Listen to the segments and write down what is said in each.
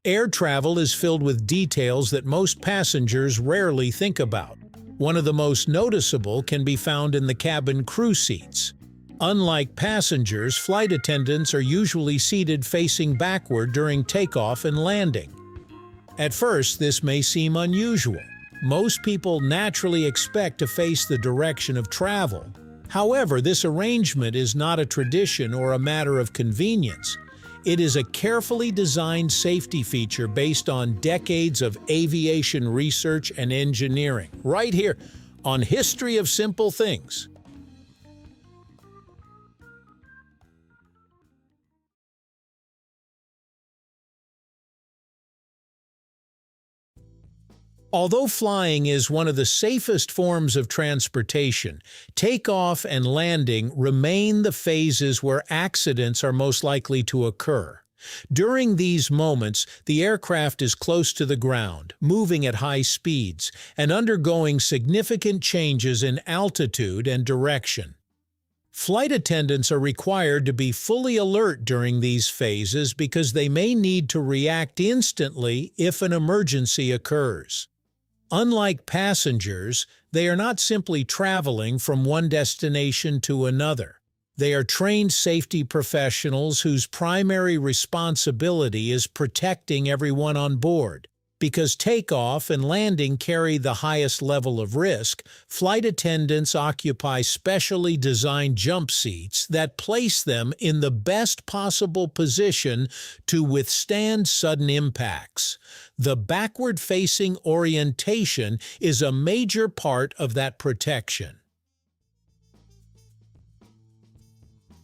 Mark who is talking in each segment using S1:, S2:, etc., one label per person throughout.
S1: Air travel is filled with details that most passengers rarely think about. One of the most noticeable can be found in the cabin crew seats. Unlike passengers, flight attendants are usually seated facing backward during takeoff and landing. At first, this may seem unusual. Most people naturally expect to face the direction of travel. However, this arrangement is not a tradition or a matter of convenience. It is a carefully designed safety feature based on decades of aviation research and engineering, right here on History of Simple Things. Although flying is one of the safest forms of transportation, takeoff and landing remain the phases where accidents are most likely to occur. During these moments, the aircraft is close to the ground, moving at high speeds, and undergoing significant changes in altitude and direction. Flight attendants are required to be fully alert during these phases because they may need to react instantly if an emergency occurs. Unlike passengers, they are not simply traveling from one destination to another. They are trained safety professionals whose primary responsibility is protecting everyone on board. Because takeoff and landing carry the highest level of risk, flight attendants occupy specially designed jump seats that place them in the best possible position to withstand sudden impacts. The backward-facing orientation is a major part of that protection.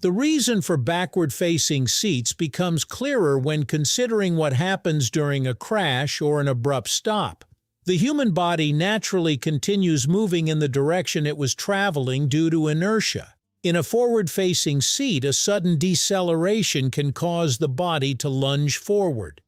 S1: The reason for backward-facing seats becomes clearer when considering what happens during a crash or an abrupt stop. The human body naturally continues moving in the direction it was traveling due to inertia. In a forward-facing seat, a sudden deceleration can cause the body to lunge forward.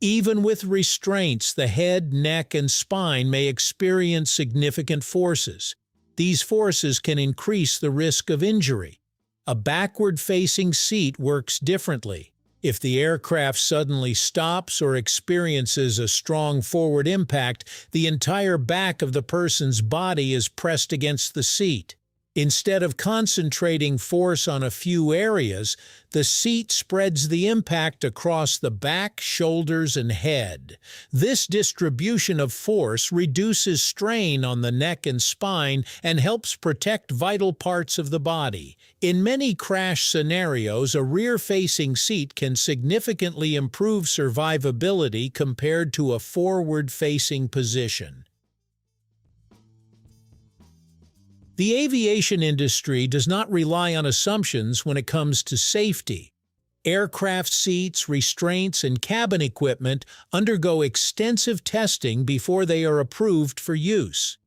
S1: Even with restraints, the head, neck, and spine may experience significant forces. These forces can increase the risk of injury. A backward-facing seat works differently. If the aircraft suddenly stops or experiences a strong forward impact, the entire back of the person's body is pressed against the seat. Instead of concentrating force on a few areas, the seat spreads the impact across the back, shoulders, and head. This distribution of force reduces strain on the neck and spine and helps protect vital parts of the body. In many crash scenarios, a rear-facing seat can significantly improve survivability compared to a forward-facing position. The aviation industry does not rely on assumptions when it comes to safety. Aircraft seats, restraints, and cabin equipment undergo extensive testing before they are approved for use.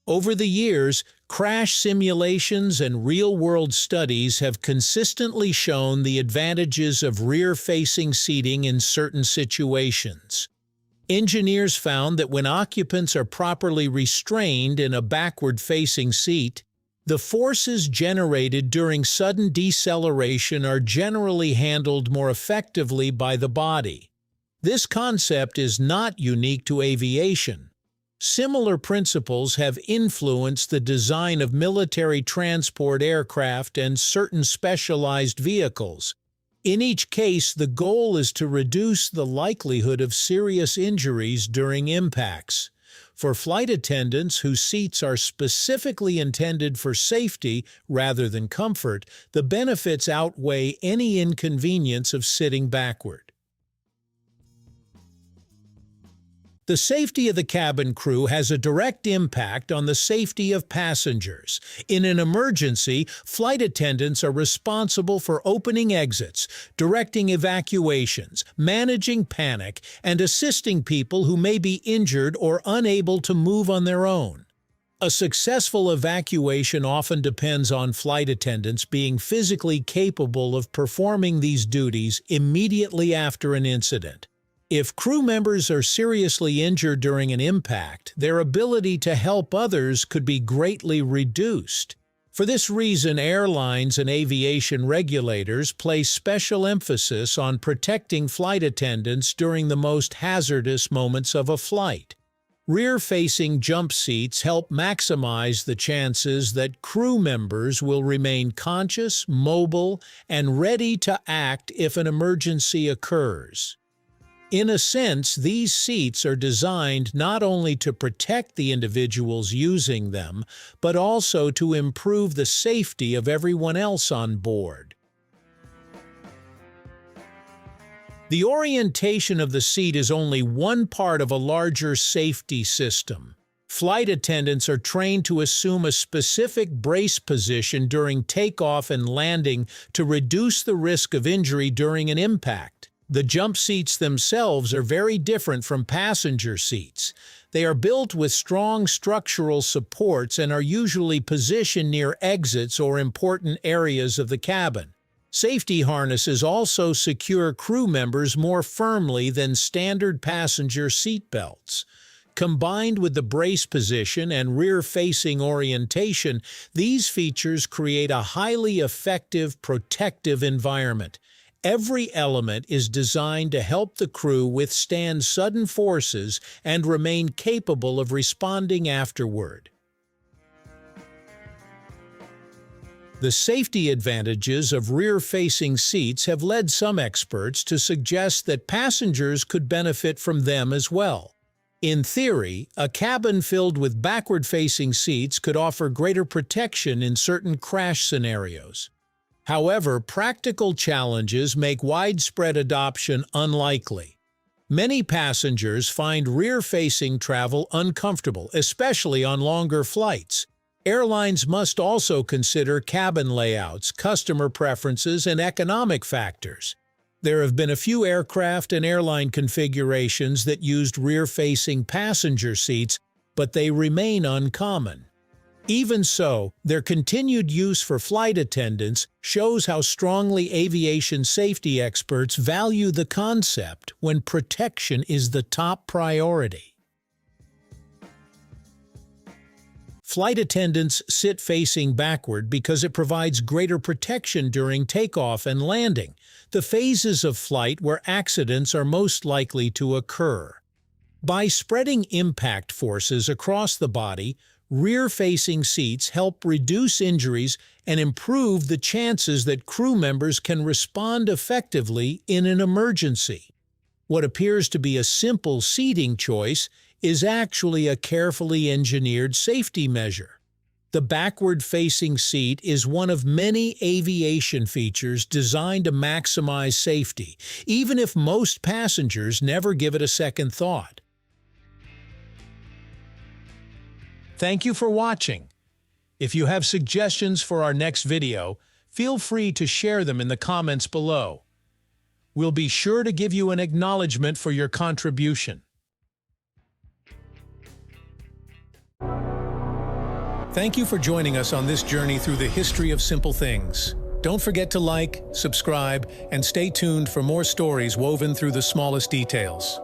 S1: Over the years, crash simulations and real-world studies have consistently shown the advantages of rear-facing seating in certain situations. Engineers found that when occupants are properly restrained in a backward-facing seat, the forces generated during sudden deceleration are generally handled more effectively by the body. This concept is not unique to aviation. Similar principles have influenced the design of military transport aircraft and certain specialized vehicles. In each case, the goal is to reduce the likelihood of serious injuries during impacts. For flight attendants whose seats are specifically intended for safety rather than comfort, the benefits outweigh any inconvenience of sitting backward. The safety of the cabin crew has a direct impact on the safety of passengers. In an emergency, flight attendants are responsible for opening exits, directing evacuations, managing panic, and assisting people who may be injured or unable to move on their own. A successful evacuation often depends on flight attendants being physically capable of performing these duties immediately after an incident. If crew members are seriously injured during an impact, their ability to help others could be greatly reduced. For this reason, airlines and aviation regulators place special emphasis on protecting flight attendants during the most hazardous moments of a flight. Rear-facing jump seats help maximize the chances that crew members will remain conscious, mobile, and ready to act if an emergency occurs. In a sense, these seats are designed not only to protect the individuals using them, but also to improve the safety of everyone else on board. The orientation of the seat is only one part of a larger safety system. Flight attendants are trained to assume a specific brace position during takeoff and landing to reduce the risk of injury during an impact. The jump seats themselves are very different from passenger seats. They are built with strong structural supports and are usually positioned near exits or important areas of the cabin. Safety harnesses also secure crew members more firmly than standard passenger seat belts. Combined with the brace position and rear-facing orientation, these features create a highly effective, protective environment. Every element is designed to help the crew withstand sudden forces and remain capable of responding afterward. The safety advantages of rear-facing seats have led some experts to suggest that passengers could benefit from them as well. In theory, a cabin filled with backward-facing seats could offer greater protection in certain crash scenarios. However, practical challenges make widespread adoption unlikely. Many passengers find rear-facing travel uncomfortable, especially on longer flights. Airlines must also consider cabin layouts, customer preferences, and economic factors. There have been a few aircraft and airline configurations that used rear-facing passenger seats, but they remain uncommon. Even so, their continued use for flight attendants shows how strongly aviation safety experts value the concept when protection is the top priority. Flight attendants sit facing backward because it provides greater protection during takeoff and landing, the phases of flight where accidents are most likely to occur. By spreading impact forces across the body, rear-facing seats help reduce injuries and improve the chances that crew members can respond effectively in an emergency. What appears to be a simple seating choice is actually a carefully engineered safety measure. The backward-facing seat is one of many aviation features designed to maximize safety, even if most passengers never give it a second thought. Thank you for watching. If you have suggestions for our next video, feel free to share them in the comments below. We'll be sure to give you an acknowledgement for your contribution. Thank you for joining us on this journey through the history of simple things. Don't forget to like, subscribe, and stay tuned for more stories woven through the smallest details.